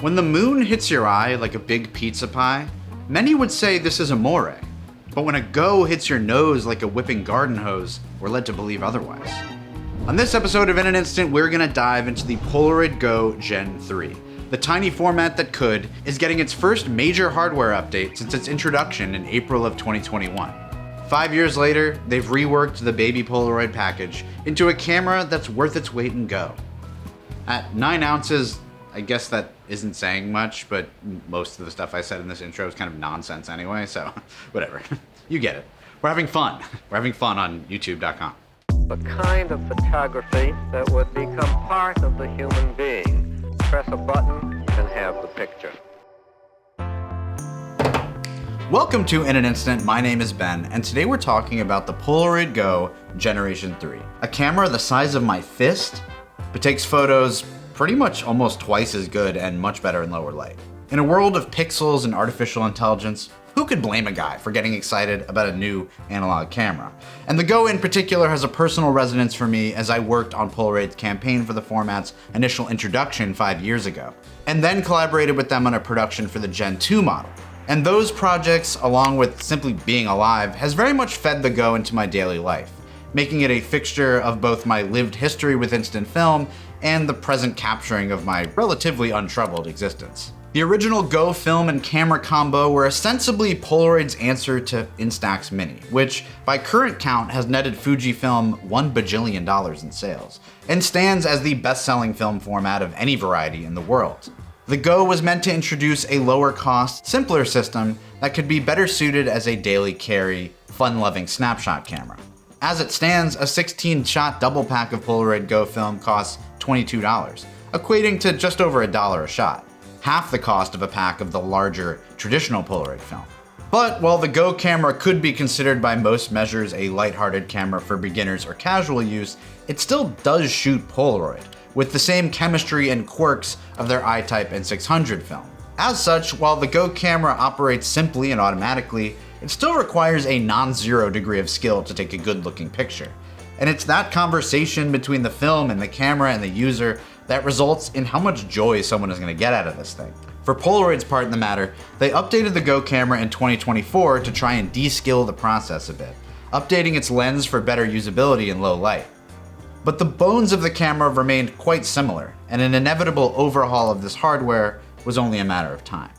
When the moon hits your eye like a big pizza pie, many would say this is amore. But when a Go hits your nose like a whipping garden hose, we're led to believe otherwise. On this episode of In an Instant, we're going to dive into the Polaroid Go Gen 3. The tiny format that could is getting its first major hardware update since its introduction in April of 2021. 5 years later, they've reworked the baby Polaroid package into a camera that's worth its weight in Go. At 9 ounces, I guess that isn't saying much, but most of the stuff I said in this intro is kind of nonsense anyway, so whatever. You get it. We're having fun. We're having fun on YouTube.com. The kind of photography that would become part of the human being. Press a button and have the picture. Welcome to In an Instant. My name is Ben, and today we're talking about the Polaroid Go Generation 3. A camera the size of my fist, but takes photos pretty much almost twice as good and much better in lower light. In a world of pixels and artificial intelligence, who could blame a guy for getting excited about a new analog camera? And the Go in particular has a personal resonance for me as I worked on Polaroid's campaign for the format's initial introduction 5 years ago, and then collaborated with them on a production for the Gen 2 model. And those projects, along with simply being alive, has very much fed the Go into my daily life, making it a fixture of both my lived history with instant film and the present capturing of my relatively untroubled existence. The original Go film and camera combo were ostensibly Polaroid's answer to Instax Mini, which by current count has netted Fujifilm $1 bajillion in sales, and stands as the best-selling film format of any variety in the world. The Go was meant to introduce a lower-cost, simpler system that could be better suited as a daily carry, fun-loving snapshot camera. As it stands, a 16-shot double pack of Polaroid Go film costs $22, equating to just over $1 a shot, half the cost of a pack of the larger, traditional Polaroid film. But while the Go camera could be considered by most measures a lighthearted camera for beginners or casual use, it still does shoot Polaroid, with the same chemistry and quirks of their I-Type N600 film. As such, while the Go camera operates simply and automatically, it still requires a non-zero degree of skill to take a good-looking picture. And it's that conversation between the film and the camera and the user that results in how much joy someone is going to get out of this thing. For Polaroid's part in the matter, they updated the Go camera in 2024 to try and de-skill the process a bit, updating its lens for better usability in low light. But the bones of the camera remained quite similar, and an inevitable overhaul of this hardware was only a matter of time.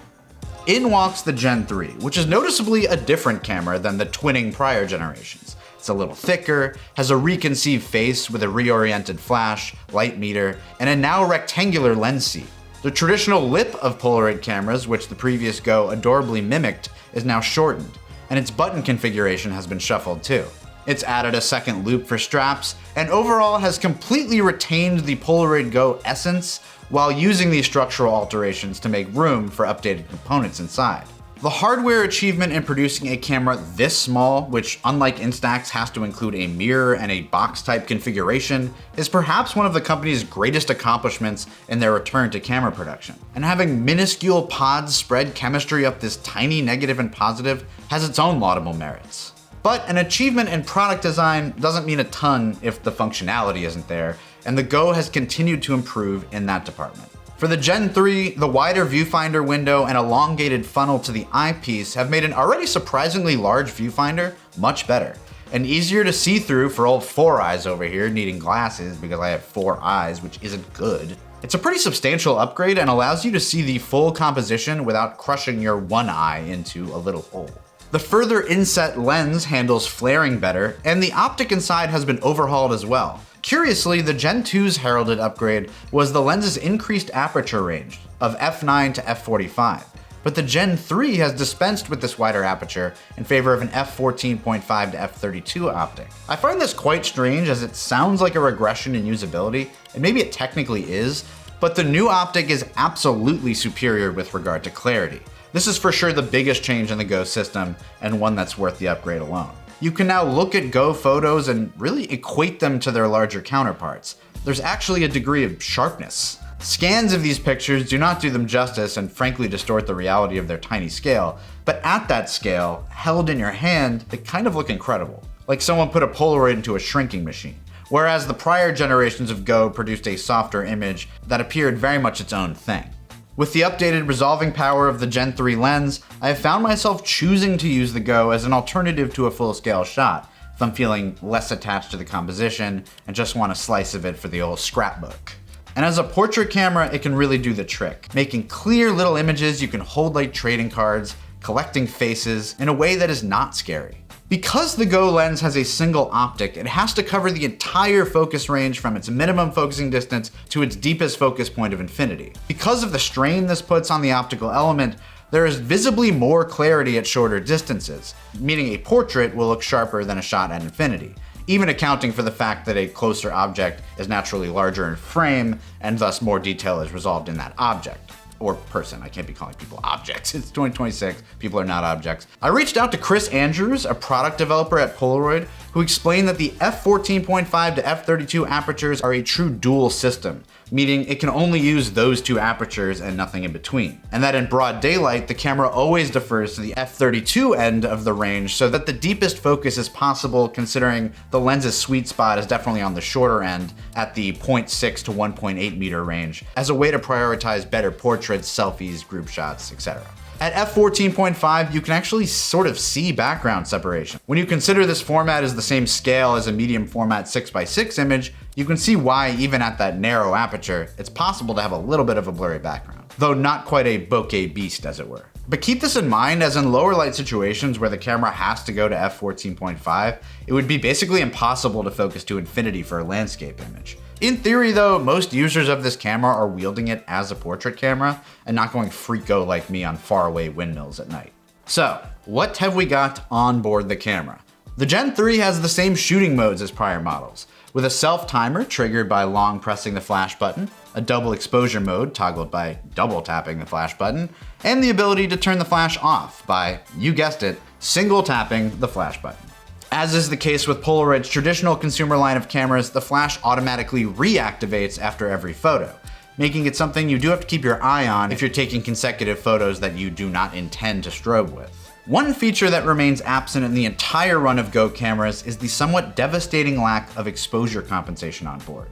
In walks the Gen 3, which is noticeably a different camera than the twinning prior generations. It's a little thicker, has a reconceived face with a reoriented flash, light meter, and a now rectangular lens seat. The traditional lip of Polaroid cameras, which the previous Go adorably mimicked, is now shortened, and its button configuration has been shuffled too. It's added a second loop for straps, and overall has completely retained the Polaroid Go essence while using these structural alterations to make room for updated components inside. The hardware achievement in producing a camera this small, which unlike Instax has to include a mirror and a box-type configuration, is perhaps one of the company's greatest accomplishments in their return to camera production. And having minuscule pods spread chemistry up this tiny negative and positive has its own laudable merits. But an achievement in product design doesn't mean a ton if the functionality isn't there, and the Go has continued to improve in that department. For the Gen 3, the wider viewfinder window and elongated funnel to the eyepiece have made an already surprisingly large viewfinder much better, and easier to see through for old four eyes over here needing glasses because I have 4 eyes, which isn't good. It's a pretty substantial upgrade and allows you to see the full composition without crushing your one eye into a little hole. The further inset lens handles flaring better, and the optic inside has been overhauled as well. Curiously, the Gen 2's heralded upgrade was the lens's increased aperture range of f9 to f45, but the Gen 3 has dispensed with this wider aperture in favor of an f14.5 to f32 optic. I find this quite strange as it sounds like a regression in usability, and maybe it technically is, but the new optic is absolutely superior with regard to clarity. This is for sure the biggest change in the Go system, and one that's worth the upgrade alone. You can now look at Go photos and really equate them to their larger counterparts. There's actually a degree of sharpness. Scans of these pictures do not do them justice and frankly distort the reality of their tiny scale, but at that scale, held in your hand, they kind of look incredible. Like someone put a Polaroid into a shrinking machine. Whereas the prior generations of Go produced a softer image that appeared very much its own thing. With the updated resolving power of the Gen 3 lens, I have found myself choosing to use the Go as an alternative to a full-scale shot if I'm feeling less attached to the composition and just want a slice of it for the old scrapbook. And as a portrait camera, it can really do the trick, making clear little images you can hold like trading cards, collecting faces in a way that is not scary. Because the Go lens has a single optic, it has to cover the entire focus range from its minimum focusing distance to its deepest focus point of infinity. Because of the strain this puts on the optical element, there is visibly more clarity at shorter distances, meaning a portrait will look sharper than a shot at infinity, even accounting for the fact that a closer object is naturally larger in frame and thus more detail is resolved in that object. Or person, I can't be calling people objects. It's 2026, people are not objects. I reached out to Chris Andrews, a product developer at Polaroid, who explained that the f14.5 to f32 apertures are a true dual system, meaning it can only use those two apertures and nothing in between. And that in broad daylight, the camera always defers to the f32 end of the range so that the deepest focus is possible, considering the lens's sweet spot is definitely on the shorter end at the 0.6 to 1.8 meter range, as a way to prioritize better portraits, selfies, group shots, etc. At f14.5, you can actually sort of see background separation. When you consider this format is the same scale as a medium format 6x6 image, you can see why even at that narrow aperture, it's possible to have a little bit of a blurry background, though not quite a bokeh beast as it were. But keep this in mind, as in lower light situations where the camera has to go to f14.5, it would be basically impossible to focus to infinity for a landscape image. In theory though, most users of this camera are wielding it as a portrait camera and not going freako like me on faraway windmills at night. So, what have we got on board the camera? The Gen 3 has the same shooting modes as prior models, with a self-timer triggered by long pressing the flash button, a double exposure mode toggled by double tapping the flash button, and the ability to turn the flash off by, you guessed it, single tapping the flash button. As is the case with Polaroid's traditional consumer line of cameras, the flash automatically reactivates after every photo, making it something you do have to keep your eye on if you're taking consecutive photos that you do not intend to strobe with. One feature that remains absent in the entire run of Go cameras is the somewhat devastating lack of exposure compensation on board.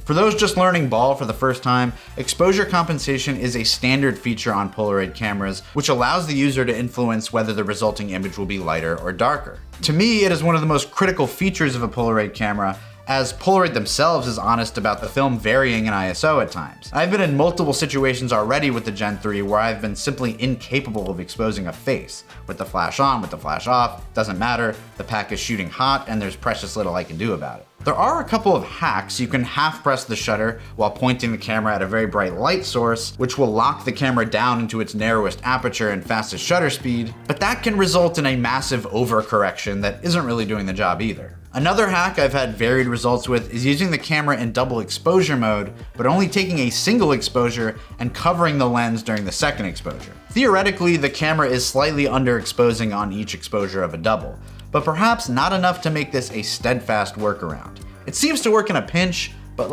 For those just learning BAL for the first time, exposure compensation is a standard feature on Polaroid cameras, which allows the user to influence whether the resulting image will be lighter or darker. To me, it is one of the most critical features of a Polaroid camera, as Polaroid themselves is honest about the film varying in ISO at times. I've been in multiple situations already with the Gen 3 where I've been simply incapable of exposing a face. With the flash on, with the flash off, doesn't matter, the pack is shooting hot and there's precious little I can do about it. There are a couple of hacks. You can half press the shutter while pointing the camera at a very bright light source, which will lock the camera down into its narrowest aperture and fastest shutter speed, but that can result in a massive overcorrection that isn't really doing the job either. Another hack I've had varied results with is using the camera in double exposure mode, but only taking a single exposure and covering the lens during the second exposure. Theoretically, the camera is slightly underexposing on each exposure of a double, but perhaps not enough to make this a steadfast workaround. It seems to work in a pinch, but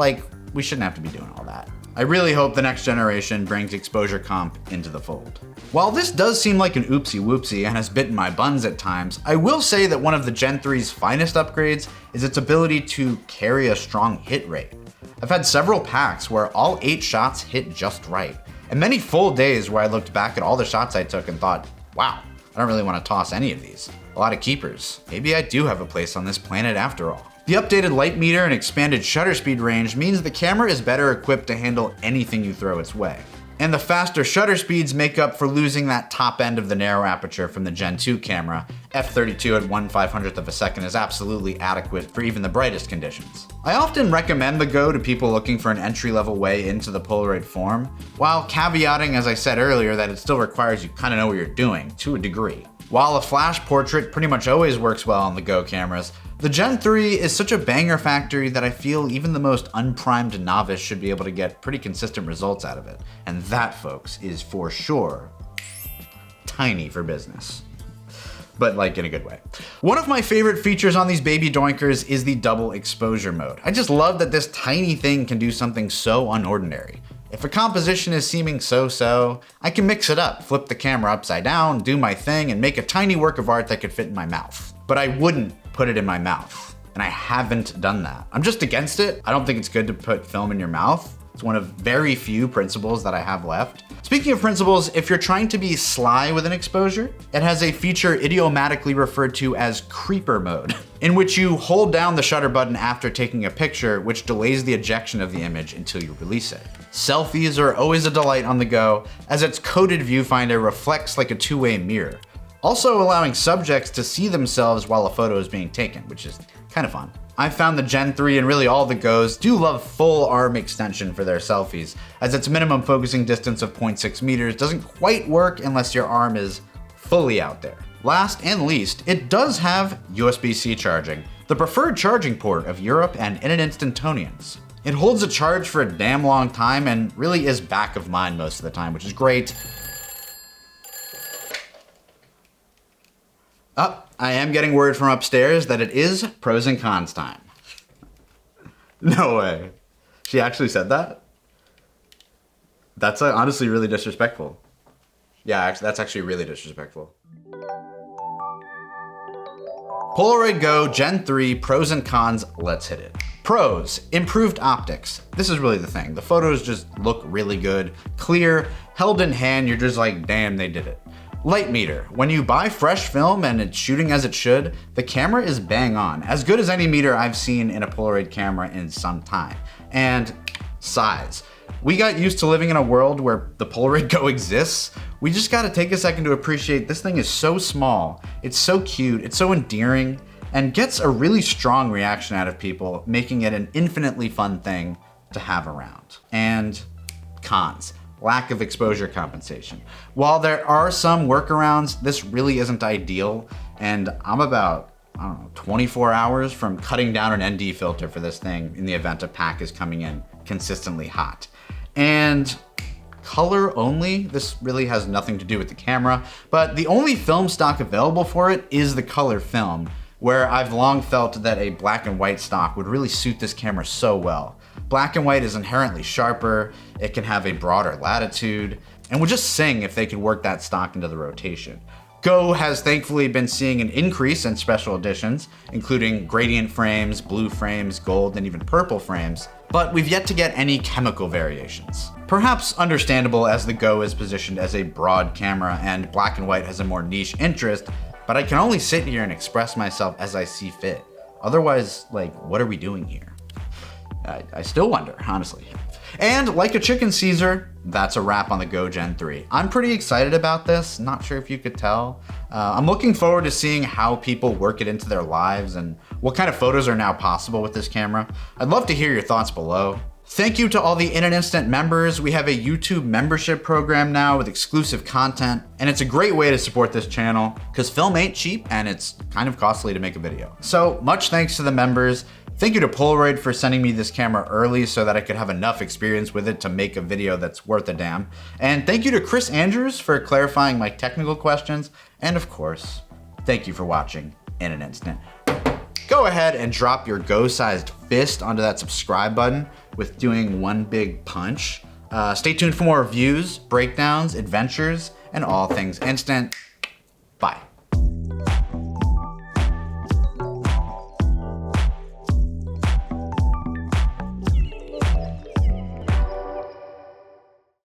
we shouldn't have to be doing all that. I really hope the next generation brings exposure comp into the fold. While this does seem like an oopsie whoopsie and has bitten my buns at times, I will say that one of the Gen 3's finest upgrades is its ability to carry a strong hit rate. I've had several packs where all 8 shots hit just right, and many full days where I looked back at all the shots I took and thought, wow, I don't really want to toss any of these. A lot of keepers. Maybe I do have a place on this planet after all. The updated light meter and expanded shutter speed range means the camera is better equipped to handle anything you throw its way. And the faster shutter speeds make up for losing that top end of the narrow aperture from the Gen 2 camera. f32 at 1/500th of a second is absolutely adequate for even the brightest conditions. I often recommend the Go to people looking for an entry-level way into the Polaroid form, while caveating, as I said earlier, that it still requires you kind of know what you're doing, to a degree. While a flash portrait pretty much always works well on the Go cameras, the Gen 3 is such a banger factory that I feel even the most unprimed novice should be able to get pretty consistent results out of it. And that, folks, is for sure tiny for business. But in a good way. One of my favorite features on these baby doinkers is the double exposure mode. I just love that this tiny thing can do something so unordinary. If a composition is seeming so-so, I can mix it up, flip the camera upside down, do my thing, and make a tiny work of art that could fit in my mouth. But I wouldn't put it in my mouth, and I haven't done that. I'm just against it. I don't think it's good to put film in your mouth, It's one of very few principles that I have left. Speaking of principles, if you're trying to be sly with an exposure, it has a feature idiomatically referred to as creeper mode, in which you hold down the shutter button after taking a picture, which delays the ejection of the image until you release it. Selfies are always a delight on the go, as its coded viewfinder reflects like a two-way mirror, also allowing subjects to see themselves while a photo is being taken, which is kind of fun. I found the Gen 3 and really all the Go's do love full arm extension for their selfies, as its minimum focusing distance of 0.6 meters doesn't quite work unless your arm is fully out there. Last and least, it does have USB-C charging, the preferred charging port of Europe and Internet Instantonians. It holds a charge for a damn long time and really is back of mind most of the time, which is great. I am getting word from upstairs that it is pros and cons time. No way. She actually said that? That's honestly really disrespectful. Yeah, that's actually really disrespectful. Polaroid Go Gen 3 pros and cons, let's hit it. Pros, improved optics. This is really the thing. The photos just look really good, clear, held in hand, you're just like, damn, they did it. Light meter. When you buy fresh film and it's shooting as it should, the camera is bang on. As good as any meter I've seen in a Polaroid camera in some time. And size. We got used to living in a world where the Polaroid Go exists. We just gotta take a second to appreciate this thing is so small, it's so cute, it's so endearing, and gets a really strong reaction out of people, making it an infinitely fun thing to have around. And cons. Lack of exposure compensation. While there are some workarounds, this really isn't ideal, and I'm about, 24 hours from cutting down an ND filter for this thing in the event a pack is coming in consistently hot. And color only, this really has nothing to do with the camera, but the only film stock available for it is the color film, where I've long felt that a black and white stock would really suit this camera so well. Black and white is inherently sharper, it can have a broader latitude, and would just sing if they could work that stock into the rotation. Go has thankfully been seeing an increase in special editions, including gradient frames, blue frames, gold, and even purple frames, but we've yet to get any chemical variations. Perhaps understandable as the Go is positioned as a broad camera and black and white has a more niche interest, but I can only sit here and express myself as I see fit. Otherwise, like, what are we doing here? I still wonder, honestly. And like a chicken Caesar, that's a wrap on the Go Gen 3. I'm pretty excited about this, not sure if you could tell. I'm looking forward to seeing how people work it into their lives and what kind of photos are now possible with this camera. I'd love to hear your thoughts below. Thank you to all the Internet Instant members. We have a YouTube membership program now with exclusive content, and it's a great way to support this channel because film ain't cheap and it's kind of costly to make a video. So much thanks to the members. Thank you to Polaroid for sending me this camera early so that I could have enough experience with it to make a video that's worth a damn. And thank you to Chris Andrews for clarifying my technical questions. And of course, thank you for watching in an instant. Go ahead and drop your Go-sized fist onto that subscribe button with doing one big punch. Stay tuned for more reviews, breakdowns, adventures, and all things instant. Bye.